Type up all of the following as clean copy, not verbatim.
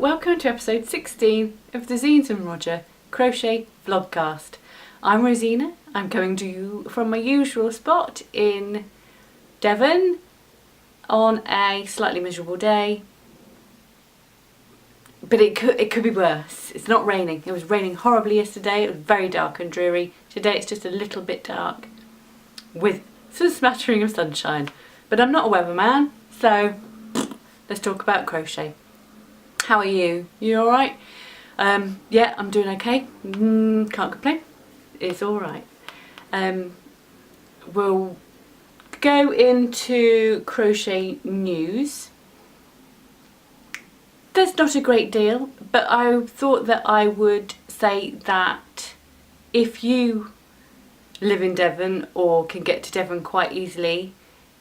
welcome to episode 16 of the Zeens and Roger Crochet Vlogcast. I'm Rosina. I'm coming to you from my usual spot in Devon on a slightly miserable day. But it could be worse. It's not raining. It was raining horribly yesterday. It was very dark and dreary. Today it's just a little bit dark with some smattering of sunshine. But I'm not a weatherman, so let's talk about crochet. How are you? You alright? Yeah, I'm doing okay. Can't complain. It's alright. We'll go into crochet news. There's not a great deal, but I thought that I would say that if you live in Devon or can get to Devon quite easily,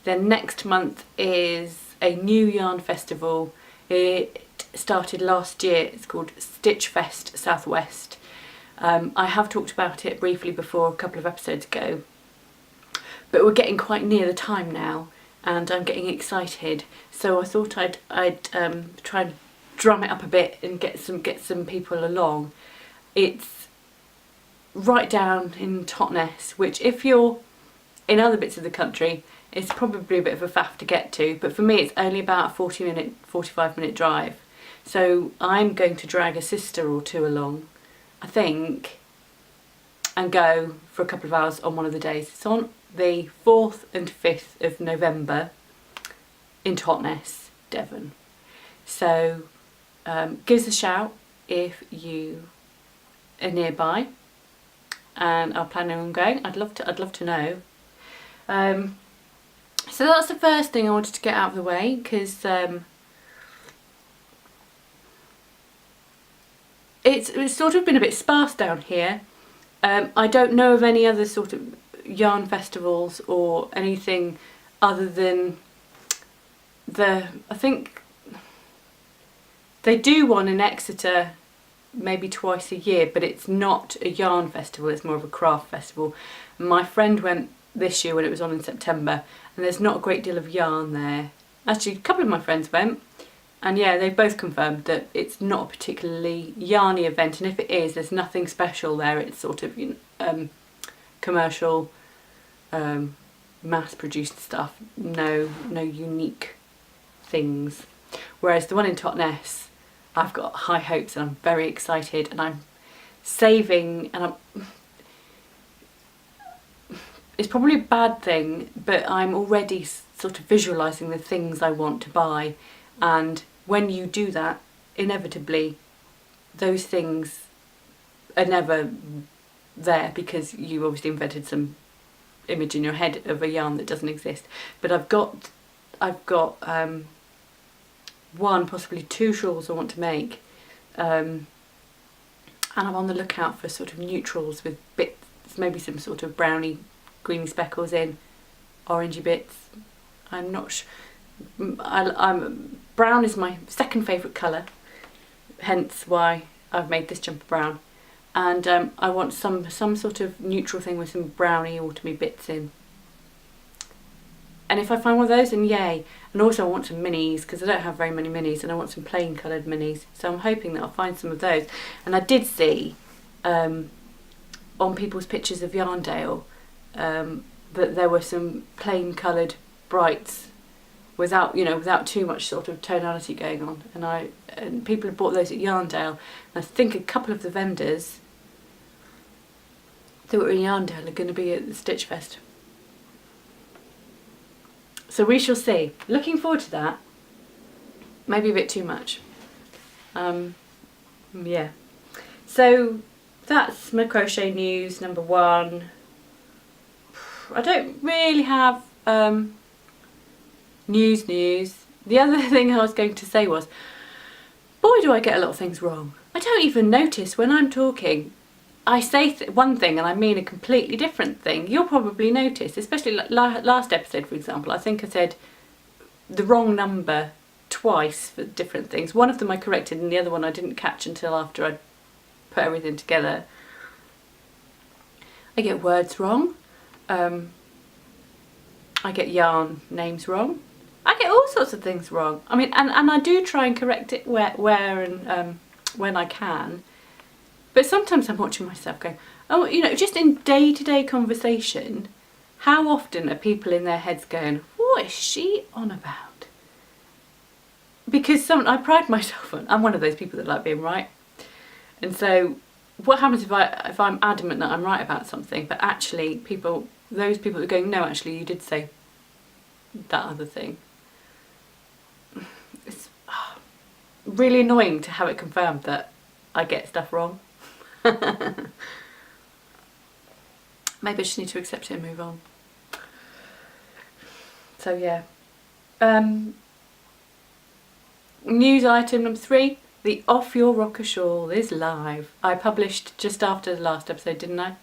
then next month is a new yarn festival. It started last year. It's called Stitch Fest Southwest. I have talked about it briefly before a couple of episodes ago, but we're getting quite near the time now and I'm getting excited, so I thought I'd try and drum it up a bit and get some people along. It's right down in Totnes, which if you're in other bits of the country it's probably a bit of a faff to get to, but for me it's only about a 45 minute drive. So I'm going to drag a sister or two along, I think, and go for a couple of hours on one of the days. It's on the 4th and 5th of November in Totnes, Devon. So give us a shout if you are nearby and are planning on going. I'd love to know. So that's the first thing I wanted to get out of the way, because it's sort of been a bit sparse down here. I don't know of any other sort of yarn festivals or anything other than I think they do one in Exeter maybe twice a year, but it's not a yarn festival, it's more of a craft festival. My friend went this year when it was on in September, and there's not a great deal of yarn there. Actually, a couple of my friends went, and yeah, they've both confirmed that it's not a particularly yarny event, and if it is, there's nothing special there. It's sort of commercial, mass-produced stuff, no unique things. Whereas the one in Totnes, I've got high hopes and I'm very excited, and I'm saving, and it's probably a bad thing, but I'm already sort of visualising the things I want to buy, and when you do that, inevitably those things are never there because you obviously invented some image in your head of a yarn that doesn't exist. But I've got one, possibly two shawls I want to make, and I'm on the lookout for sort of neutrals with bits, maybe some sort of browny greeny speckles in, orangey bits. I'm not sure. Brown is my second favourite colour, hence why I've made this jumper brown, and I want some sort of neutral thing with some browny autumny bits in. And if I find one of those, then yay. And also I want some minis, because I don't have very many minis, and I want some plain coloured minis, so I'm hoping that I'll find some of those. And I did see on people's pictures of Yarndale that there were some plain coloured brights without too much sort of tonality going on, and people have bought those at Yarndale, and I think a couple of the vendors that were in Yarndale are going to be at the Stitch Fest. So we shall see. Looking forward to that. Maybe a bit too much. Yeah. So that's my crochet news number one. I don't really have news. The other thing I was going to say was, boy do I get a lot of things wrong. I don't even notice when I'm talking. I say one thing and I mean a completely different thing. You'll probably notice, especially last episode, for example. I think I said the wrong number twice for different things. One of them I corrected and the other one I didn't catch until after I'd put everything together. I get words wrong. I get yarn names wrong. I get all sorts of things wrong. I mean, and I do try and correct it where and when I can. But sometimes I'm watching myself going, oh, you know, just in day-to-day conversation, how often are people in their heads going, what is she on about? Because I pride myself on, I'm one of those people that like being right. And so what happens if I'm adamant that I'm right about something, but actually those people are going, no, actually you did say that other thing. It's really annoying to have it confirmed that I get stuff wrong. Maybe I just need to accept it and move on. So yeah. News item number 3. The Off Your Rocker Shawl is live. I published just after the last episode, didn't I?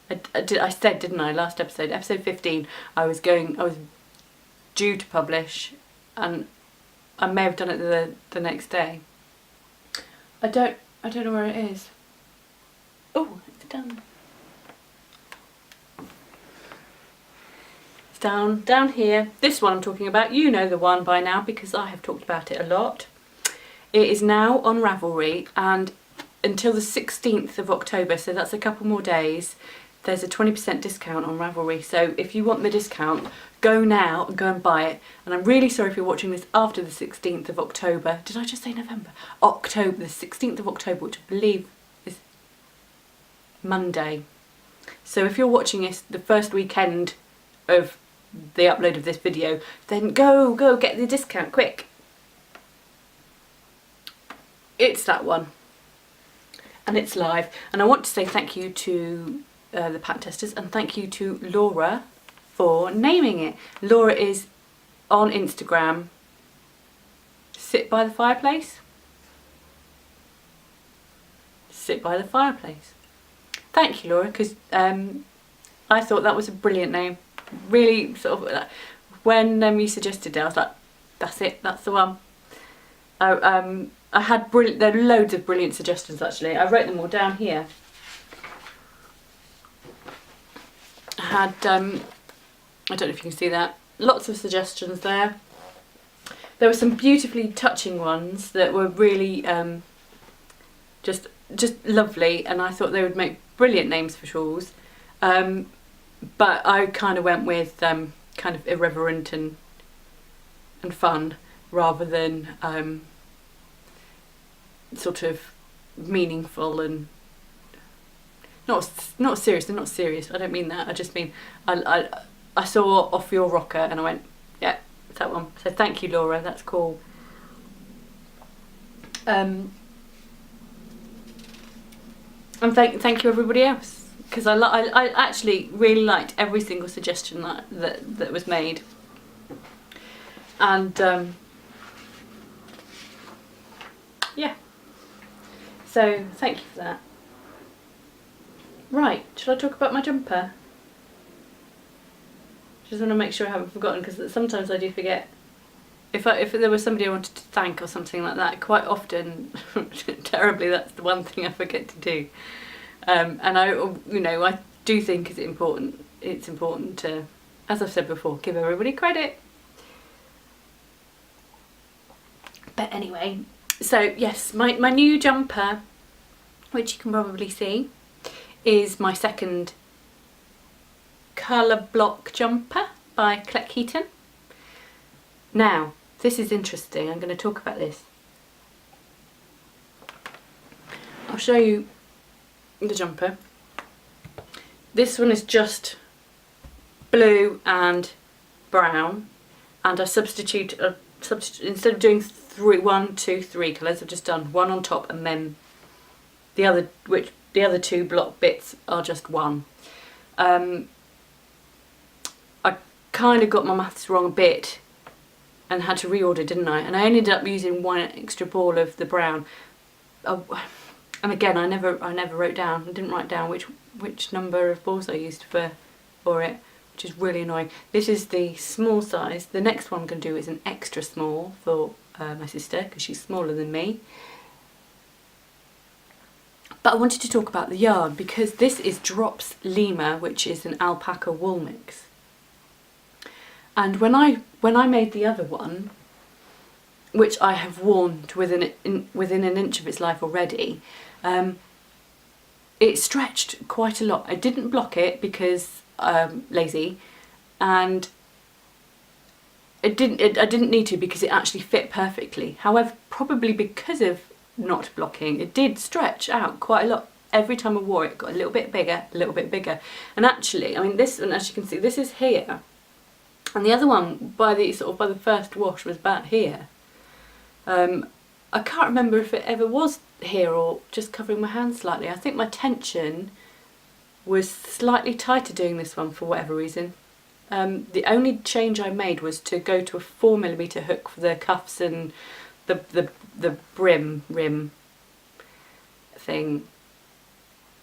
I said, didn't I, last episode, episode 15, I was due to publish, and I may have done it the next day. I don't know where it is. Oh, it's down. It's down here. This one I'm talking about, you know the one by now because I have talked about it a lot. It is now on Ravelry, and until the 16th of October, so that's a couple more days, there's a 20% discount on Ravelry. So if you want the discount, go now and go and buy it. And I'm really sorry if you're watching this after the 16th of October. Did I just say November? October, the 16th of October, which I believe is Monday. So if you're watching this the first weekend of the upload of this video, then go get the discount quick. It's that one, and it's live. And I want to say thank you to the pattern testers, and thank you to Laura for naming it. Laura is on Instagram, Sit by the Fireplace. Sit by the Fireplace. Thank you, Laura, because I thought that was a brilliant name. Really sort of, when you suggested it, I was like, that's it, that's the one. I had there are loads of brilliant suggestions actually. I wrote them all down here. I had, I don't know if you can see that, lots of suggestions there. There were some beautifully touching ones that were really just lovely, and I thought they would make brilliant names for shawls. But I kind of went with kind of irreverent and fun rather than sort of meaningful and not serious. They're not serious. I don't mean that. I just mean I saw Off Your Rocker and I went, yeah, it's that one. So thank you, Laura. That's cool. And thank you everybody else, because I actually really liked every single suggestion that was made. And yeah. So thank you for that. Right, should I talk about my jumper? Just want to make sure I haven't forgotten, because sometimes I do forget. If there was somebody I wanted to thank or something like that, quite often, terribly, that's the one thing I forget to do. And I do think it's important to, as I've said before, give everybody credit. But anyway, so yes, my new jumper, which you can probably see, is my second colour block jumper by Cleckheaton. Now, this is interesting. I'm going to talk about this. I'll show you the jumper. This one is just blue and brown, and I substitute instead of doing 1, 2, 3 colours, I've just done one on top, and then the other two block bits are just one. I kind of got my maths wrong a bit and had to reorder, didn't I? And I ended up using one extra ball of the brown. And again, I never wrote down. I didn't write down which number of balls I used for it, which is really annoying. This is the small size. The next one I'm going to do is an extra small for my sister, because she's smaller than me. But I wanted to talk about the yarn, because this is Drops Lima, which is an alpaca wool mix. And when I made the other one, which I have worn to within an inch of its life already, it stretched quite a lot. I didn't block it because lazy, and I didn't need to because it actually fit perfectly. However, probably because of not blocking, it did stretch out quite a lot. Every time I wore it, it got a little bit bigger, a little bit bigger. And actually, I mean, this one, as you can see, this is here, and the other one by the first wash was about here. I can't remember if it ever was here or just covering my hand slightly. I think my tension was slightly tighter doing this one for whatever reason. The only change I made was to go to a 4mm hook for the cuffs and the rim thing.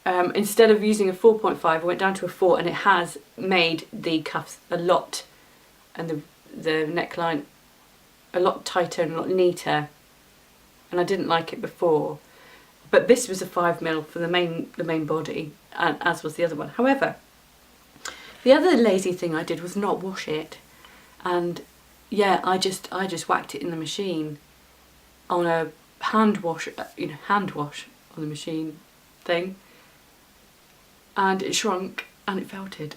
Instead of using a 4.5, I went down to a 4, and it has made the cuffs a lot, and the neckline a lot tighter and a lot neater, and I didn't like it before. But this was a 5mm for the main body, and as was the other one. However, the other lazy thing I did was not wash it, and yeah, I just whacked it in the machine on a hand wash on the machine thing, and it shrunk and it felted.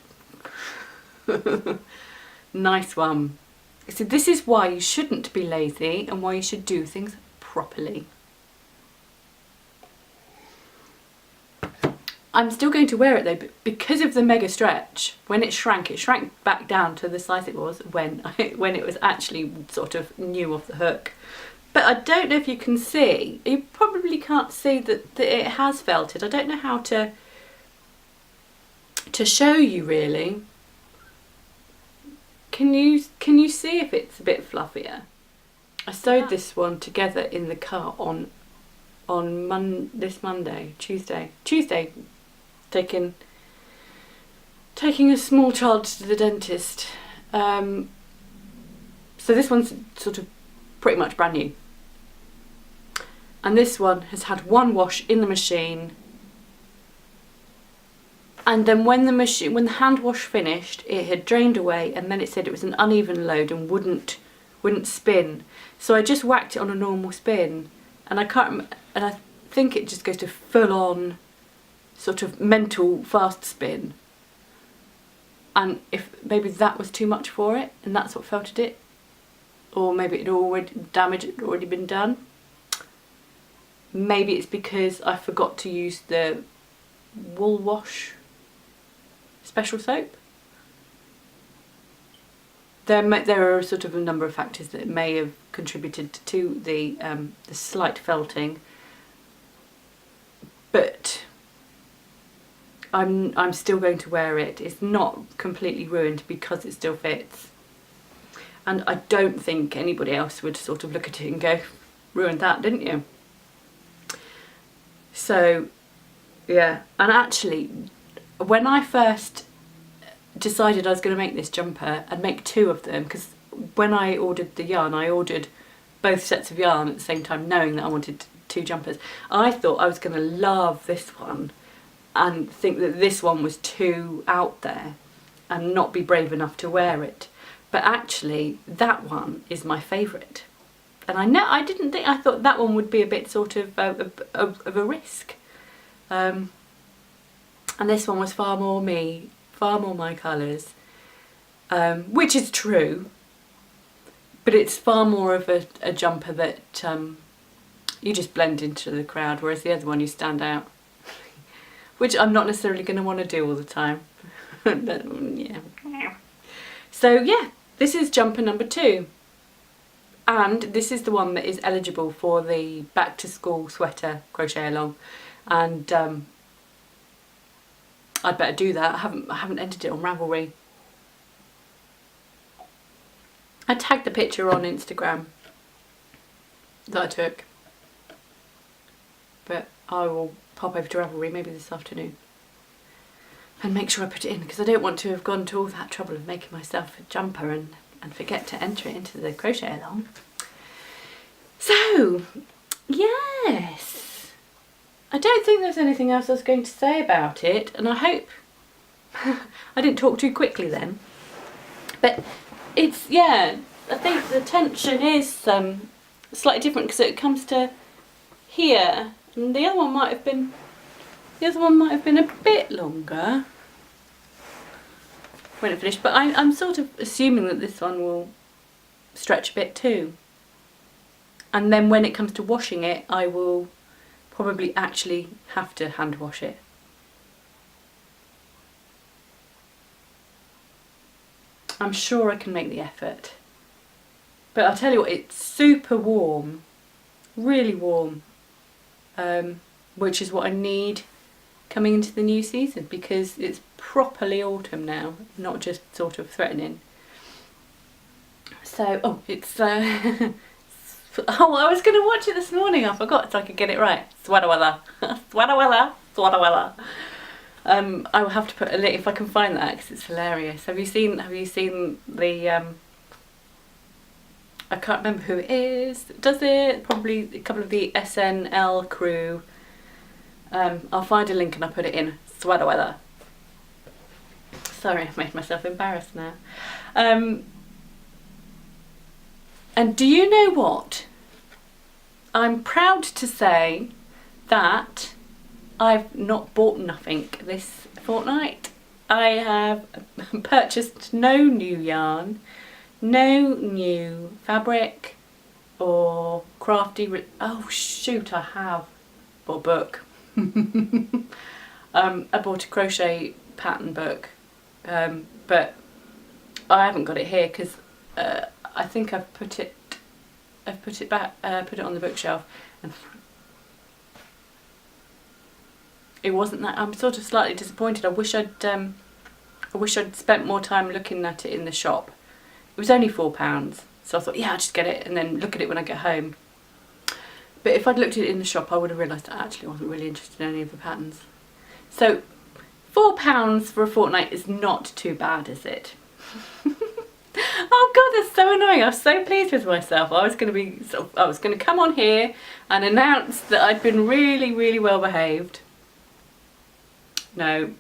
Nice one. So this is why you shouldn't be lazy and why you should do things properly. I'm still going to wear it though, but because of the mega stretch, when it shrank back down to the size it was when it was actually sort of new off the hook. But I don't know if you can see, you probably can't see that it has felted. I don't know how to show you really. Can you see if it's a bit fluffier? I sewed this one together in the car on Tuesday, taking a small child to the dentist. So this one's sort of pretty much brand new, and this one has had one wash in the machine. And then when the hand wash finished, it had drained away, and then it said it was an uneven load and wouldn't spin. So I just whacked it on a normal spin, and I think it just goes to full on sort of mental fast spin. And if maybe that was too much for it, and that's what felted it, or maybe damage had already been done. Maybe it's because I forgot to use the wool wash special soap. There are sort of a number of factors that may have contributed to the slight felting, but I'm still going to wear it. It's not completely ruined because it still fits, and I don't think anybody else would sort of look at it and go, ruined that, didn't you? So yeah, and actually when I first decided I was going to make this jumper and make two of them, because when I ordered the yarn, I ordered both sets of yarn at the same time, knowing that I wanted two jumpers. I thought I was going to love this one and think that this one was too out there and not be brave enough to wear it. But actually that one is my favourite. And I thought that one would be a bit sort of a risk. And this one was far more me, far more my colours, which is true, but it's far more of a jumper that you just blend into the crowd, whereas the other one you stand out, which I'm not necessarily going to want to do all the time. But yeah. So yeah, this is jumper number 2. And this is the one that is eligible for the back to school sweater crochet along, and I'd better do that. I haven't entered it on Ravelry. I tagged the picture on Instagram that I took, but I will pop over to Ravelry maybe this afternoon and make sure I put it in, because I don't want to have gone to all that trouble of making myself a jumper and forget to enter it into the crochet along. So yes, I don't think there's anything else I was going to say about it, and I hope I didn't talk too quickly then. But it's, yeah, I think the tension is slightly different because it comes to here, and the other one might have been a bit longer when it finished, but I'm sort of assuming that this one will stretch a bit too. And then when it comes to washing it, I will probably actually have to hand wash it. I'm sure I can make the effort. But I'll tell you what, it's super warm, really warm, which is what I need coming into the new season, because it's properly autumn now, not just sort of threatening. So, oh, it's, oh, I was going to watch it this morning, I forgot, so I could get it right. Sweater weather, sweater weather, sweater weather. I will have to put a link if I can find that, because it's hilarious. Have you seen the I can't remember who it is that does it, probably a couple of the SNL crew. I'll find a link and I'll put it in. Sweater weather. Sorry, I've made myself embarrassed now. And do you know what? I'm proud to say that I've not bought nothing this fortnight. I have purchased no new yarn, no new fabric or crafty. Oh shoot, I have bought a book. I bought a crochet pattern book, but I haven't got it here because I think I've put it back, put it on the bookshelf, and it wasn't that. I'm sort of slightly disappointed. I wish I'd spent more time looking at it in the shop. It was only £4, so I thought, yeah, I'll just get it and then look at it when I get home. But if I'd looked at it in the shop, I would have realised I actually wasn't really interested in any of the patterns. So £4 for a fortnight is not too bad, is it? Oh god, that's so annoying. I was so pleased with myself. I was going to come on here and announce that I'd been really, really well behaved. No,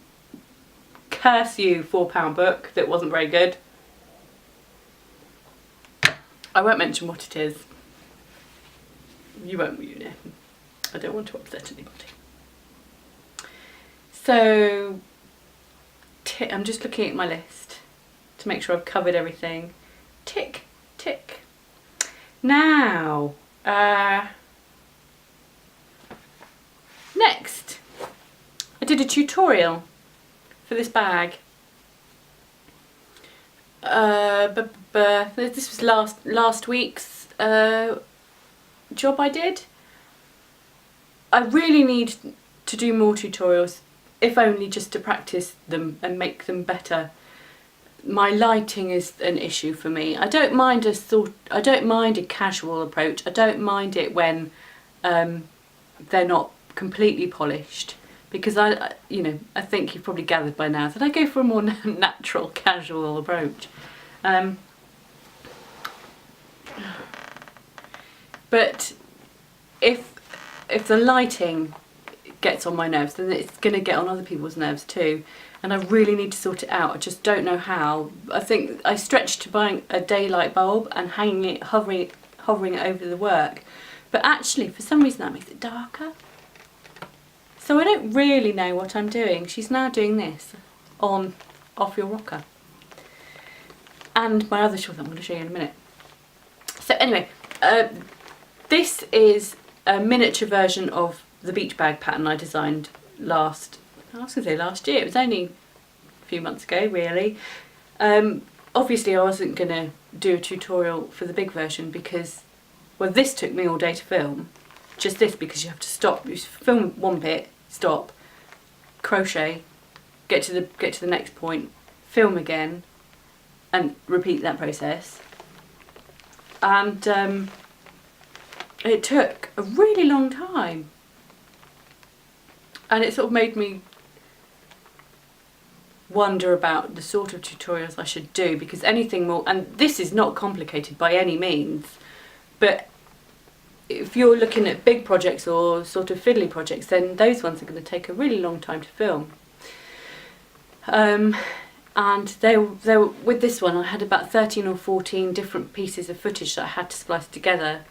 curse you, £4 book that wasn't very good. I won't mention what it is. You won't, you know. I don't want to upset anybody. So, I'm just looking at my list to make sure I've covered everything. Tick, tick. Now, next, I did a tutorial for this bag. This was last week's job I did. I really need to do more tutorials, if only just to practice them and make them better. My lighting is an issue for me. I don't mind a casual approach. I don't mind it when they're not completely polished, because I think you've probably gathered by now that I go for a more natural, casual approach. But if the lighting gets on my nerves, then it's going to get on other people's nerves too, and I really need to sort it out. I just don't know how. I think I stretched to buying a daylight bulb and hanging it, hovering it over the work, but actually for some reason that makes it darker. So I don't really know what I'm doing. She's now doing this on Off Your Rocker. And my other shawl that I'm going to show you in a minute. So anyway, this is a miniature version of the beach bag pattern I designed last year. It was only a few months ago, really. Obviously I wasn't going to do a tutorial for the big version because, well, this took me all day to film. Just this, because you have to stop, you film one bit, stop, crochet, get to the next point, film again, and repeat that process. And it took a really long time, and it sort of made me wonder about the sort of tutorials I should do, because anything more, and this is not complicated by any means, but if you're looking at big projects or sort of fiddly projects, then those ones are going to take a really long time to film. and they were, with this one I had about 13 or 14 different pieces of footage that I had to splice together,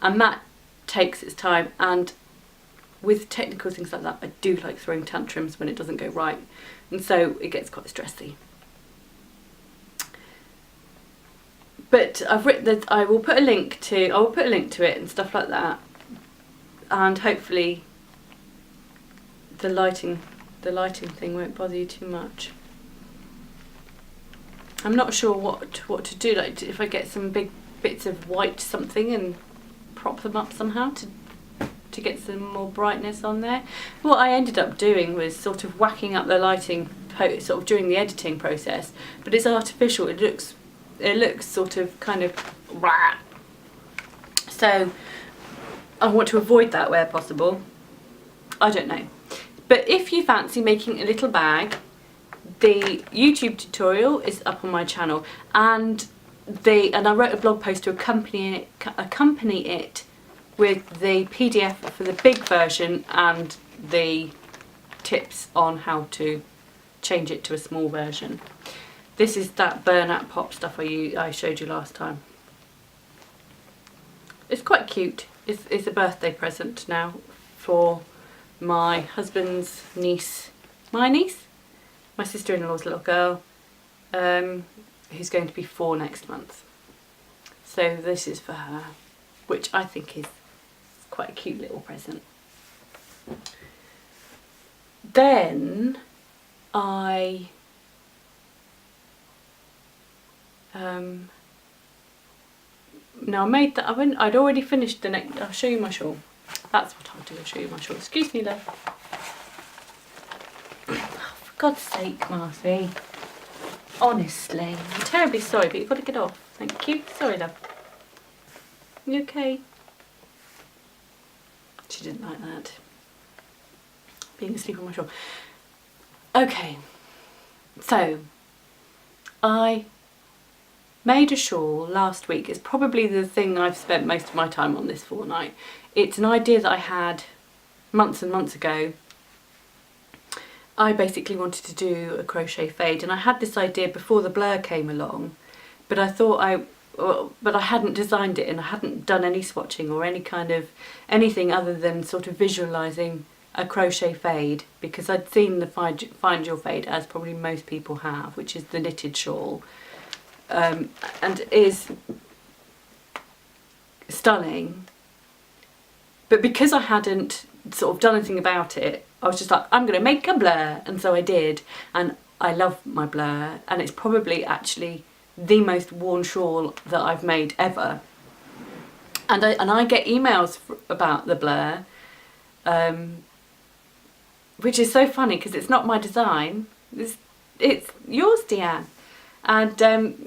and that takes its time, and with technical things like that I do like throwing tantrums when it doesn't go right, and so it gets quite stressy. But I've written that I will put a link to it and stuff like that, and hopefully the lighting thing won't bother you too much. I'm not sure what to do, like if I get some big bits of white something and prop them up somehow to get some more brightness on there. What I ended up doing was sort of whacking up the lighting sort of during the editing process, but it's artificial. It looks sort of kind of rah. So I want to avoid that where possible. I don't know. But if you fancy making a little bag, the YouTube tutorial is up on my channel, and I wrote a blog post to accompany it with the PDF for the big version and the tips on how to change it to a small version. This is that burnout pop stuff I showed you last time. It's quite cute. It's a birthday present now for my husband's niece, my sister-in-law's little girl, who's going to be 4 next month. So this is for her, which I think is quite a cute little present. Then I now I made that oven. I'd already finished the next. I'll show you my shawl. That's what I'll do. I'll show you my shawl. Excuse me, love. Oh, for God's sake, Marcy. Honestly, I'm terribly sorry, but you've got to get off. Thank you. Sorry, love. You okay? She didn't like that. Being asleep on my shawl. Okay. So, I made a shawl last week. It's probably the thing I've spent most of my time on this fortnight. It's an idea that I had months and months ago. I basically wanted to do a crochet fade, and I had this idea before the blur came along, but I thought but I hadn't designed it, and I hadn't done any swatching or any kind of anything other than sort of visualising a crochet fade, because I'd seen the Find Your Fade, as probably most people have, which is the knitted shawl, and is stunning. But because I hadn't sort of done anything about it, I was just like, I'm going to make a blur, and so I did, and I love my blur, and it's probably actually the most worn shawl that I've made ever. And I get emails about the blur, which is so funny because it's not my design. It's yours, Deanne. And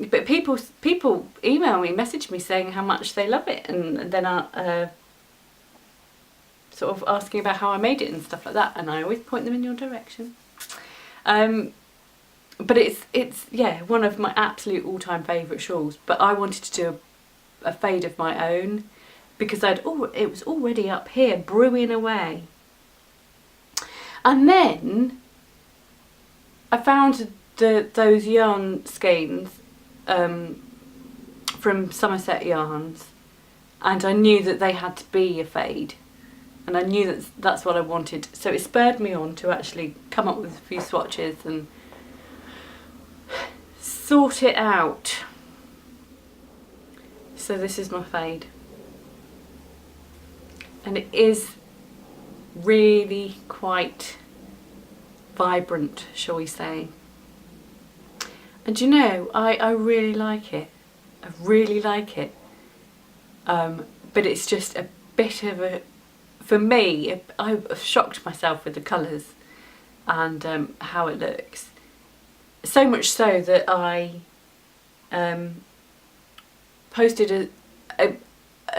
but people email me, message me saying how much they love it, and then sort of asking about how I made it and stuff like that, and I always point them in your direction. But it's yeah, one of my absolute all-time favourite shawls. But I wanted to do a fade of my own because it was already up here brewing away. And then I found those yarn skeins from Somerset Yarns, and I knew that they had to be a fade, and I knew that's what I wanted. So it spurred me on to actually come up with a few swatches and sort it out. So this is my fade, and it is really quite vibrant, shall we say. And you know, I really like it. I really like it. But it's just a bit of a, for me, I've shocked myself with the colours and how it looks. So much so that I posted a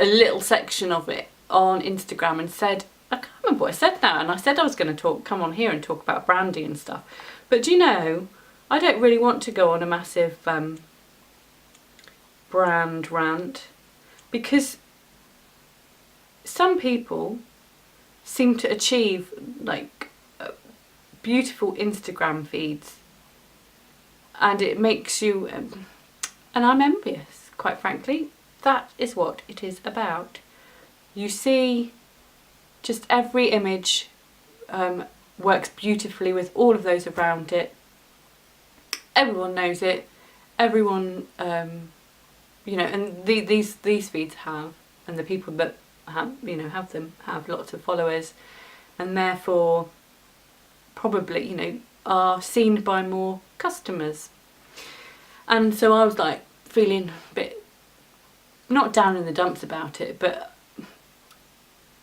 little section of it on Instagram and said, I can't remember what I said now, and I said I was going to come on here and talk about branding and stuff. But do you know, I don't really want to go on a massive brand rant, because some people seem to achieve like beautiful Instagram feeds and it makes you, and I'm envious, quite frankly. That is what it is about. You see, just every image works beautifully with all of those around it. Everyone knows it. Everyone, you know, and these feeds have, and the people that have, you know, have them have lots of followers, and therefore probably, you know, are seen by more customers. And so I was like feeling a bit, not down in the dumps about it, but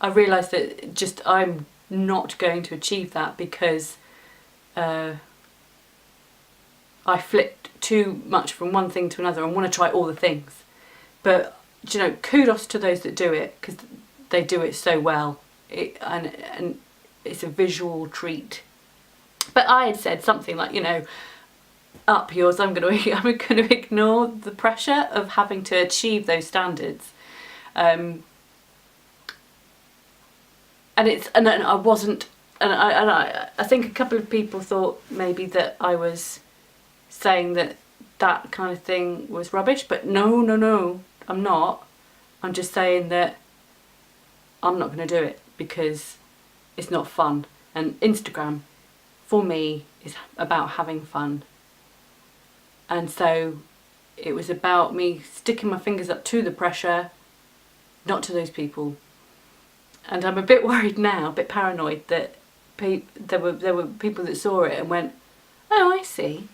I realised that just I'm not going to achieve that because I flipped too much from one thing to another and want to try all the things. But, you know, kudos to those that do it, because they do it so well, and it's a visual treat. But I had said something like, you know, up yours, I'm going to ignore the pressure of having to achieve those standards. And I wasn't, and I think a couple of people thought maybe that I was saying that kind of thing was rubbish, but no, I'm not. I'm just saying that I'm not going to do it because it's not fun. And Instagram, for me, is about having fun. And so it was about me sticking my fingers up to the pressure, not to those people. And I'm a bit worried now, a bit paranoid, that there were people that saw it and went, oh, I see.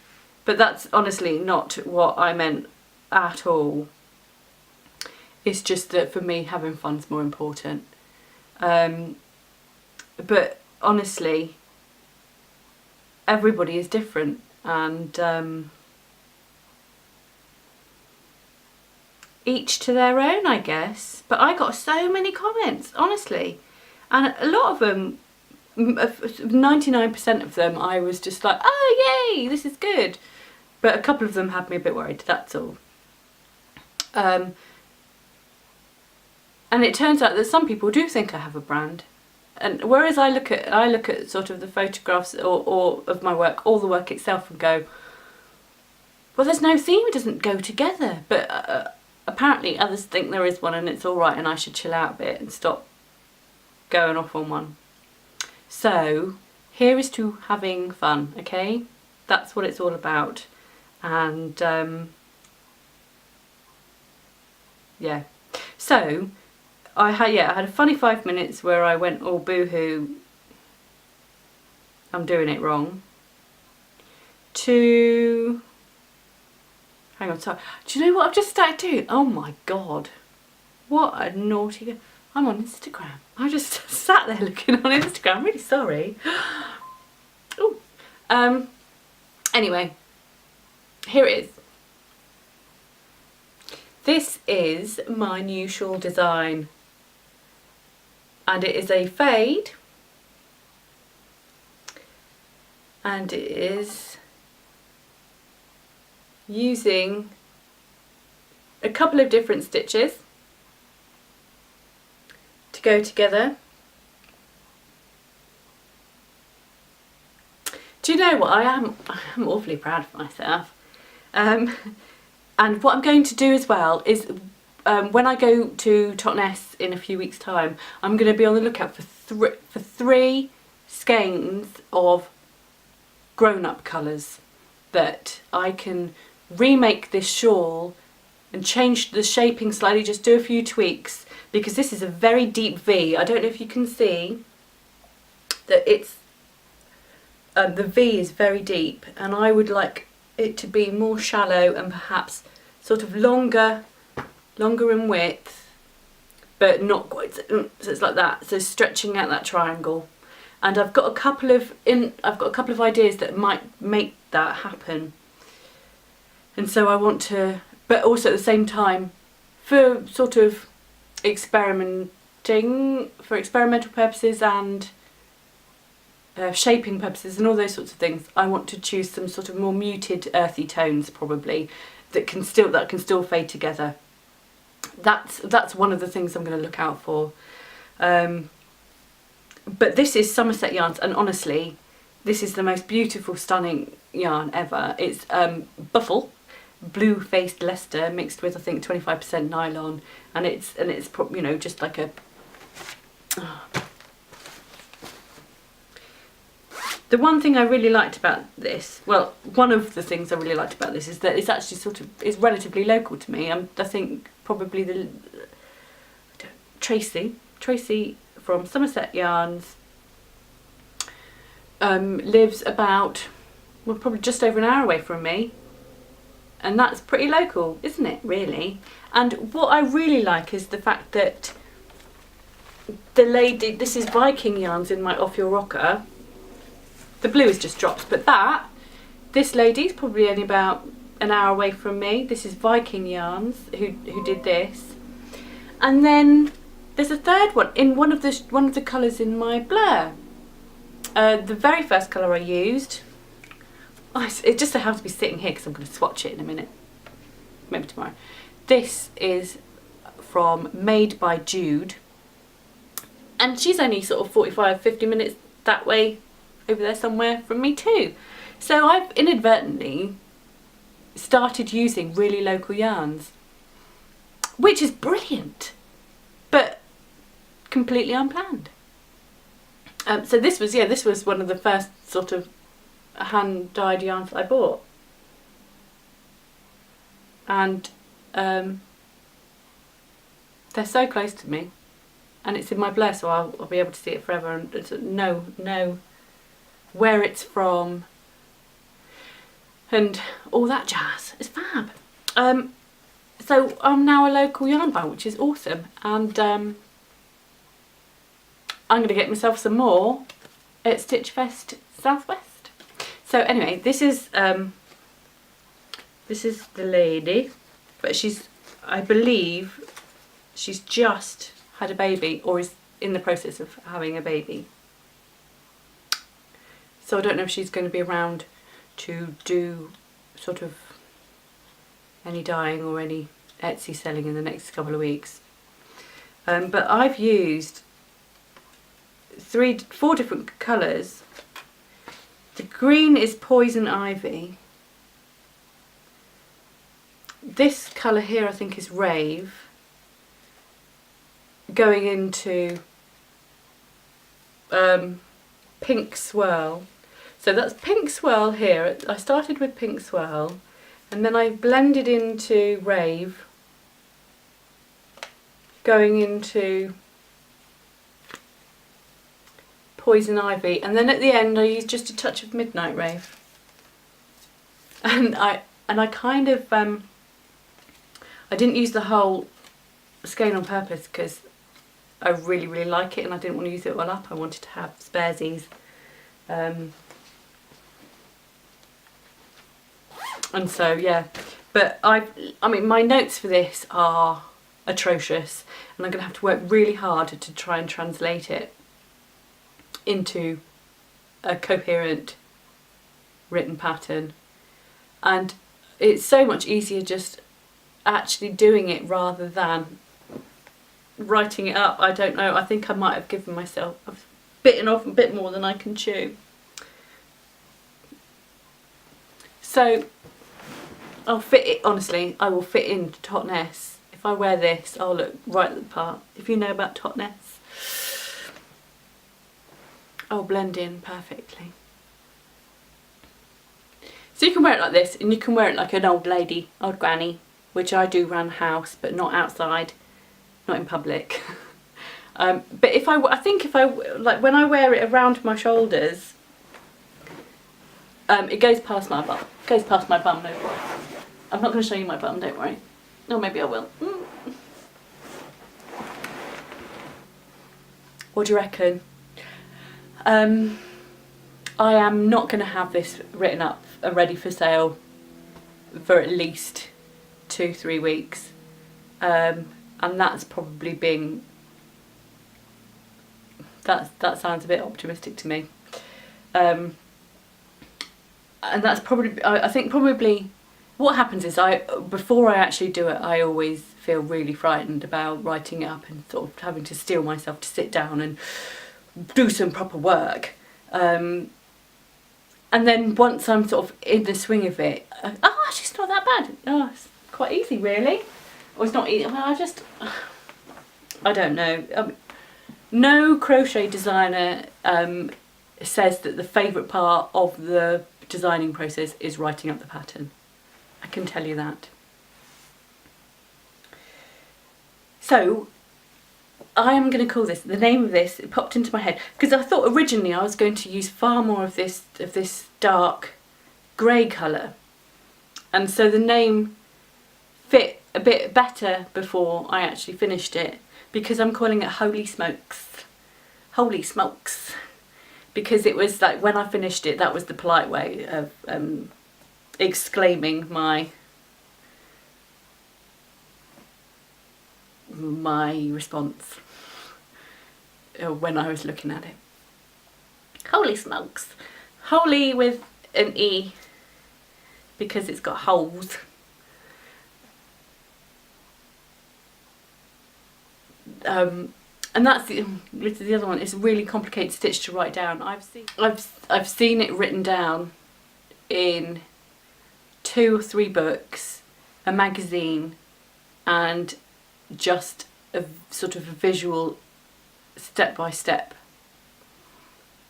But that's honestly not what I meant at all. It's just that for me, having fun's more important. But honestly, everybody is different, and each to their own, I guess. But I got so many comments, honestly, and a lot of them, 99% of them, I was just like, oh yay, this is good. But a couple of them had me a bit worried, that's all. And it turns out that some people do think I have a brand. And whereas I look at sort of the photographs or of my work, or the work itself, and go, well, there's no theme, it doesn't go together. But apparently others think there is one and it's all right, and I should chill out a bit and stop going off on one. So here is to having fun, okay? That's what it's all about. And yeah, so I had a funny 5 minutes where I went, oh boo-hoo, I'm doing it wrong, to, hang on, sorry, do you know what I've just started doing? Oh my god, what a naughty, I'm on Instagram. I just sat there looking on Instagram, I'm really sorry. Oh, anyway, here it is. This is my new shawl design, and it is a fade, and it is using a couple of different stitches to go together. Do you know what, I am awfully proud of myself. And what I'm going to do as well is when I go to Totnes in a few weeks' time, I'm going to be on the lookout for three skeins of grown-up colours that I can remake this shawl and change the shaping slightly, just do a few tweaks, because this is a very deep V. I don't know if you can see that it's the V is very deep, and I would like it to be more shallow and perhaps sort of longer in width, but not quite, so it's like that, so stretching out that triangle. And I've got a couple of ideas that might make that happen, and so I want to, but also at the same time, for sort of experimental purposes and shaping purposes and all those sorts of things, I want to choose some sort of more muted earthy tones, probably, that can still fade together. That's one of the things I'm going to look out for. But this is Somerset yarns, and honestly, This is the most beautiful, stunning yarn ever. It's Buffle, blue faced Leicester mixed with I think 25% nylon, and it's you know, just like a. The one thing I really liked about this, well, one of the things I really liked about this is that it's actually it's relatively local to me. I think probably Tracy from Somerset Yarns lives about, well, probably just over an hour away from me, and that's pretty local, isn't it, really? And what I really like is the fact that the lady, this is Viking Yarns in my Off Your Rocker. The blue is just drops, but this lady's probably only about an hour away from me. This is Viking Yarns who did this, and then there's a third one in one of the colours in my Blur. The very first colour I used, it just so happens to be sitting here because I'm going to swatch it in a minute, maybe tomorrow. This is from Made by Jude, and she's only sort of 45-50 minutes that way over there somewhere from me too. So I've inadvertently started using really local yarns, which is brilliant, but completely unplanned. So this was one of the first sort of hand-dyed yarns that I bought, and they're so close to me, and it's in my Blur, so I'll be able to see it forever and know where it's from and all that jazz. It's fab. So I'm now a local yarn buyer, which is awesome, and I'm going to get myself some more at Stitchfest Southwest. So anyway, this is the lady, but I believe she's just had a baby or is in the process of having a baby. So I don't know if she's going to be around to do sort of any dyeing or any Etsy selling in the next couple of weeks. But I've used 4 different colours. The green is Poison Ivy. This colour here I think is Rave, going into Pink Swirl. So that's Pink Swirl here. I started with Pink Swirl and then I blended into Rave, going into Poison Ivy, and then at the end I used just a touch of Midnight Rave. And I kind of I didn't use the whole skein on purpose because I really like it and I didn't want to use it all up. I wanted to have sparesies. And so yeah, but I mean my notes for this are atrocious, and I'm going to have to work really hard to try and translate it into a coherent written pattern, and it's so much easier just actually doing it rather than writing it up. I don't know, I think I might have given myself, I've bitten off a bit more than I can chew. So I'll fit it, honestly, I will fit into Totnes. If I wear this, I'll look right at the part. If you know about Totnes, I'll blend in perfectly. So you can wear it like this, and you can wear it like an old lady, old granny, which I do around the house, but not outside, not in public. But I think if I, like when I wear it around my shoulders, it goes past my bum. Goes past my bum, don't worry. I'm not going to show you my bum, don't worry. Or maybe I will. What do you reckon? I am not going to have this written up ready for sale for at least 2-3 weeks, and that's probably being, that sounds a bit optimistic to me, and that's probably, I think probably what happens is before I actually do it, I always feel really frightened about writing it up and sort of having to steel myself to sit down and do some proper work. And then once I'm sort of in the swing of it, oh, actually it's not that bad. Oh, it's quite easy really. Or it's not easy, well, I don't know. No crochet designer says that the favourite part of the designing process is writing up the pattern. I can tell you that. So I am going to call this, the name of this, it popped into my head, because I thought originally I was going to use far more of this dark grey colour. And so the name fit a bit better before I actually finished it, because I'm calling it Holy Smokes. Holy Smokes. Because it was like, when I finished it, that was the polite way of exclaiming my response when I was looking at it. Holy smokes. Holy with an E, because it's got holes. And that's the other one. It's a really complicated stitch to write down. I've seen it written down in 2 or 3 books, a magazine, and just a sort of a visual step-by-step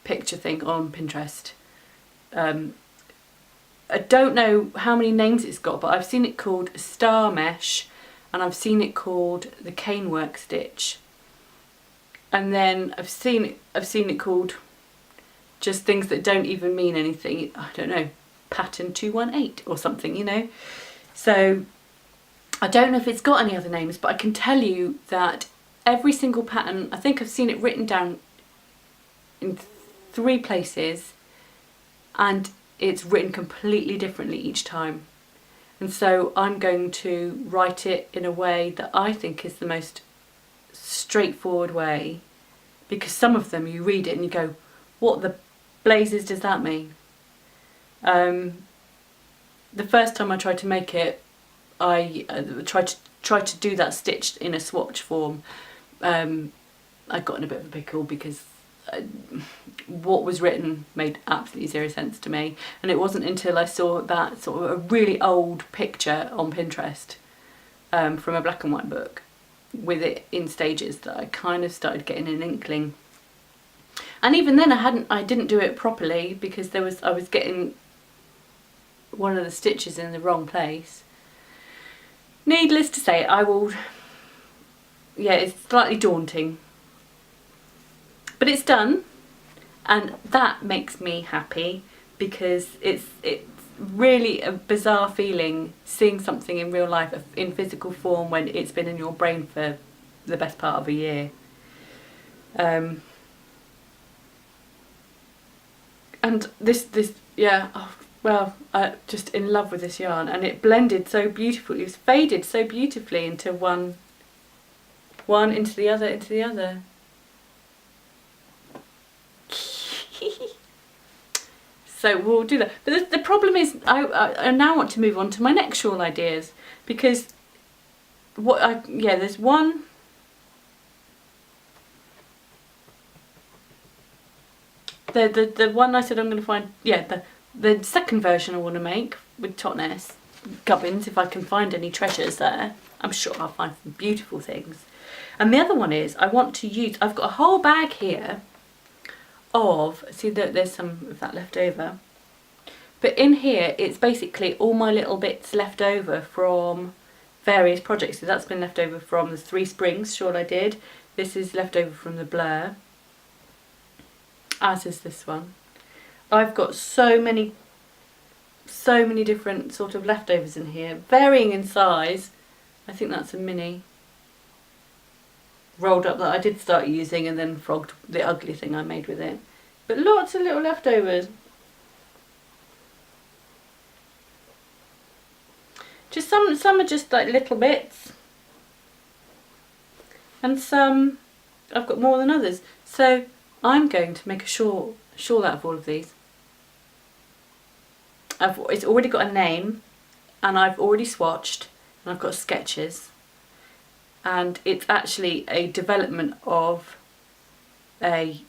picture thing on Pinterest. I don't know how many names it's got, but I've seen it called Star Mesh, and I've seen it called the Canework Stitch. And then I've seen it called just things that don't even mean anything. I don't know, pattern 218 or something, you know. So I don't know if it's got any other names, but I can tell you that every single pattern, I think I've seen it written down in 3 places, and it's written completely differently each time. And so I'm going to write it in a way that I think is the most straightforward way, because some of them you read it and you go, what the blazes does that mean? The first time I tried to make it, I tried to do that stitch in a swatch form. I got in a bit of a pickle because what was written made absolutely zero sense to me, and it wasn't until I saw that sort of a really old picture on Pinterest from a black and white book with it in stages that I kind of started getting an inkling. And even then I didn't do it properly, because I was getting one of the stitches in the wrong place. Needless to say, it's slightly daunting, but it's done, and that makes me happy, because it's really a bizarre feeling seeing something in real life in physical form when it's been in your brain for the best part of a year. And I'm just in love with this yarn, and it blended so beautifully. It was faded so beautifully into one into the other. So we'll do that. But the problem is, I now want to move on to my next shawl ideas, because there's one. The one I said I'm going to find, the second version I want to make with Totnes gubbins, if I can find any treasures there. I'm sure I'll find some beautiful things. And the other one is, I want to use, I've got a whole bag here of, see that there's some of that left over, but in here it's basically all my little bits left over from various projects. So that's been left over from the 3 Springs shawl I did. This is left over from the Blur, as is this one. I've got so many different sort of leftovers in here, varying in size. I think that's a mini rolled up that I did start using, and then frogged the ugly thing I made with it. But lots of little leftovers. Just some are just like little bits, and some I've got more than others. So I'm going to make a shawl out of all of these. It's already got a name, and I've already swatched, and I've got sketches, and it's actually a development of a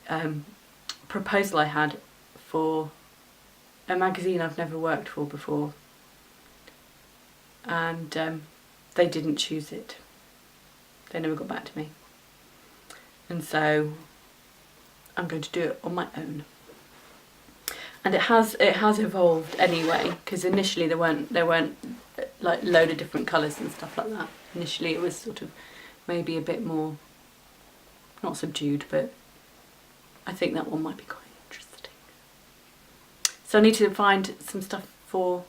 proposal I had for a magazine I've never worked for before, and they didn't choose it. They never got back to me, and so I'm going to do it on my own. And it has evolved anyway, because initially there weren't like load of different colours and stuff like that. Initially it was sort of maybe a bit more, not subdued, but I think that one might be quite interesting. So I need to find some stuff for,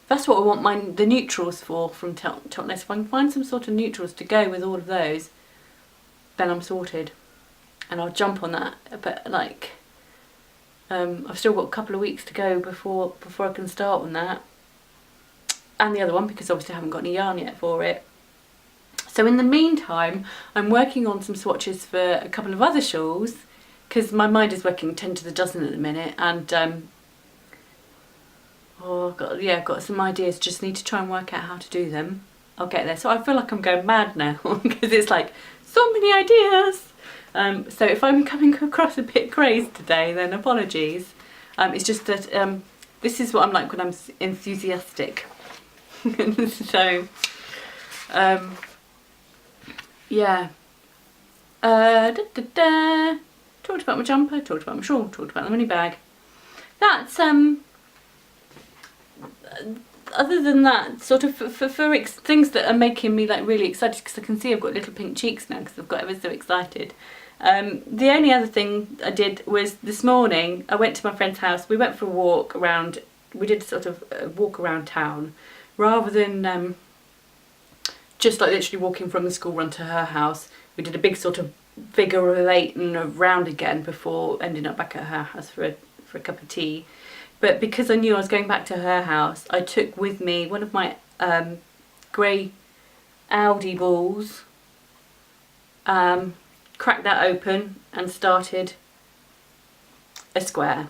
that's what I want the neutrals for from Totnes. If I can find some sort of neutrals to go with all of those, then I'm sorted, and I'll jump on that. But like, I've still got a couple of weeks to go before I can start on that, and the other one, because obviously I haven't got any yarn yet for it. So in the meantime, I'm working on some swatches for a couple of other shawls, because my mind is working 10 to the dozen at the minute, and I've got some ideas, just need to try and work out how to do them. I'll get there. So I feel like I'm going mad now, because it's like so many ideas. So if I'm coming across a bit crazed today, then apologies. It's just that this is what I'm like when I'm enthusiastic. So, yeah. Talked about my jumper, talked about my shawl, talked about the mini bag. That's other than that, sort of for things that are making me like really excited, because I can see I've got little pink cheeks now because I've got ever so excited. The only other thing I did was this morning I went to my friend's house. We went for a walk around, we did sort of a walk around town, rather than just like literally walking from the school run to her house. We did a big sort of figure of 8 and around again before ending up back at her house for a cup of tea. But because I knew I was going back to her house, I took with me one of my grey Aldi balls, cracked that open and started a square.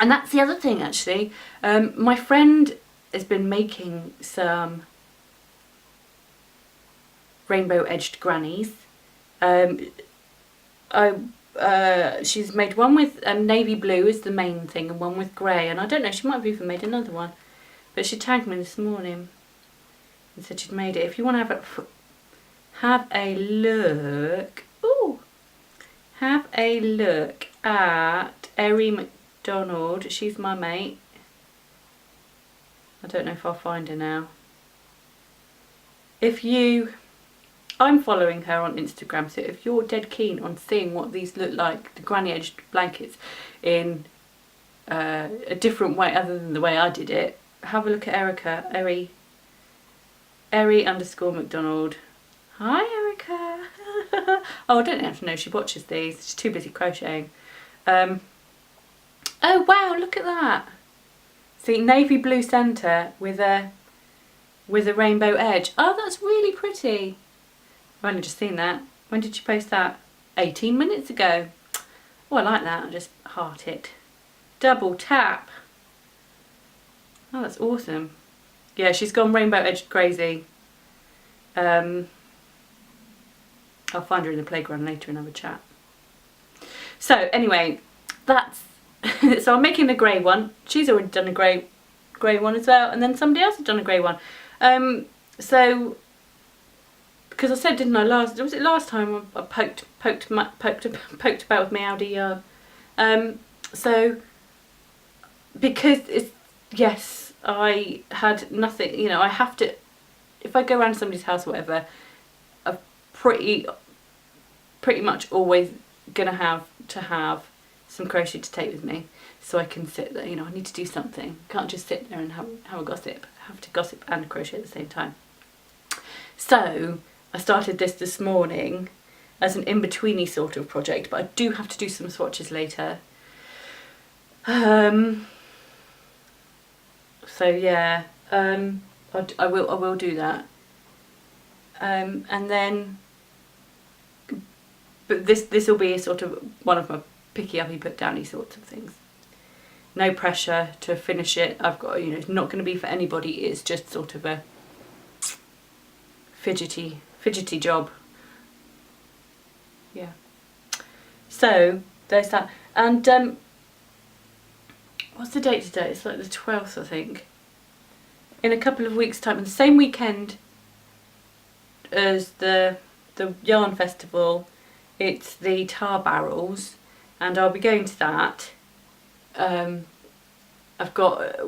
And that's the other thing actually. My friend has been making some rainbow edged grannies. She's made one with navy blue is the main thing, and one with grey, and I don't know, she might have even made another one, but she tagged me this morning and said she'd made it. If you want to have a look, have a look at Erie McDonald. She's my mate. I don't know if I'll find her now. I'm following her on Instagram, so if you're dead keen on seeing what these look like, the granny edged blankets, in a different way other than the way I did it, have a look at Erica, Erie_McDonald. Hi Erica! Oh, I don't have to know she watches these, she's too busy crocheting. Oh wow, look at that! See, navy blue centre with a rainbow edge. Oh, that's really pretty. I've only just seen that. When did you post that? 18 minutes ago. Oh, I like that. I'll just heart it. Double tap. Oh, that's awesome. Yeah, she's gone rainbow edged crazy. I'll find her in the playground later and have a chat. So anyway, that's so I'm making a grey one. She's already done a grey one as well, and then somebody else has done a grey one. So because I said, didn't I, last time I poked about with my Aldi yarn. So because it's, yes, I had nothing, you know, I have to, if I go around somebody's house or whatever, I'm pretty much always gonna have to have some crochet to take with me, so I can sit there, you know, I need to do something. Can't just sit there and have a gossip. I have to gossip and crochet at the same time. So I started this morning as an in-betweeny sort of project, but I do have to do some swatches later. So yeah, I will do that. And then, but this will be a sort of one of my picky uppy put downy sorts of things. No pressure to finish it. I've got, you know, it's not going to be for anybody. It's just sort of a fidgety job. Yeah. So there's that. And what's the date today? It's like the 12th, I think. In a couple of weeks' time, the same weekend as the yarn festival, it's the tar barrels, and I'll be going to that. I've got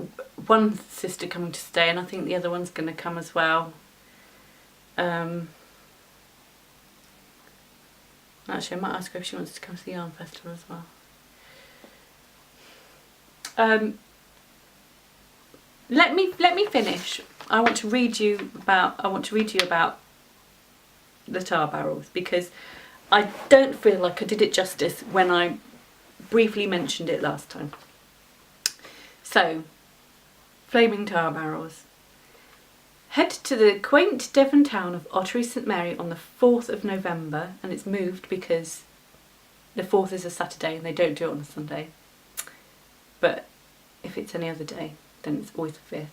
one sister coming to stay, and I think the other one's going to come as well. Actually, I might ask her if she wants to come to the yarn festival as well. Let me finish. I want to read you about the tar barrels, because I don't feel like I did it justice when I briefly mentioned it last time. So, flaming tar barrels. Head to the quaint Devon town of Ottery St Mary on the 4th of November, and it's moved because the 4th is a Saturday and they don't do it on a Sunday. But if it's any other day, then it's always the 5th.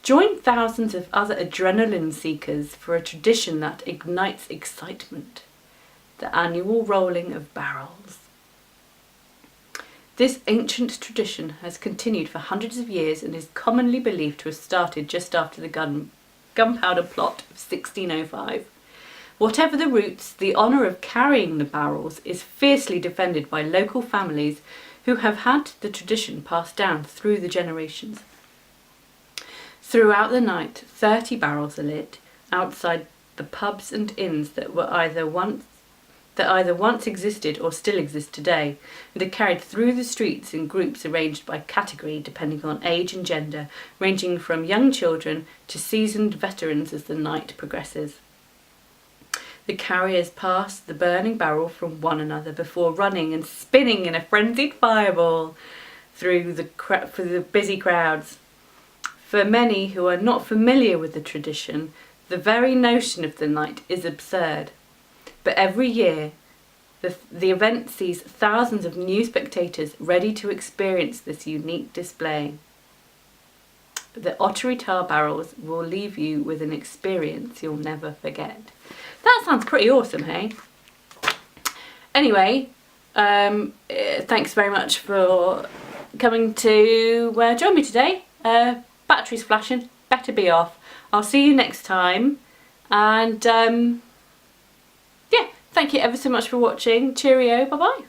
Join thousands of other adrenaline seekers for a tradition that ignites excitement, the annual rolling of barrels. This ancient tradition has continued for hundreds of years and is commonly believed to have started just after the gunpowder plot of 1605. Whatever the roots, the honour of carrying the barrels is fiercely defended by local families who have had the tradition passed down through the generations. Throughout the night, 30 barrels are lit outside the pubs and inns that either once existed or still exist today, and are carried through the streets in groups arranged by category depending on age and gender, ranging from young children to seasoned veterans as the night progresses. The carriers pass the burning barrel from one another before running and spinning in a frenzied fireball through the busy crowds. For many who are not familiar with the tradition, the very notion of the night is absurd. But every year, the event sees thousands of new spectators ready to experience this unique display. The Ottery tar barrels will leave you with an experience you'll never forget. That sounds pretty awesome, hey? Anyway, thanks very much for coming to join me today. Battery's flashing, better be off. I'll see you next time, and yeah, thank you ever so much for watching. Cheerio, bye bye.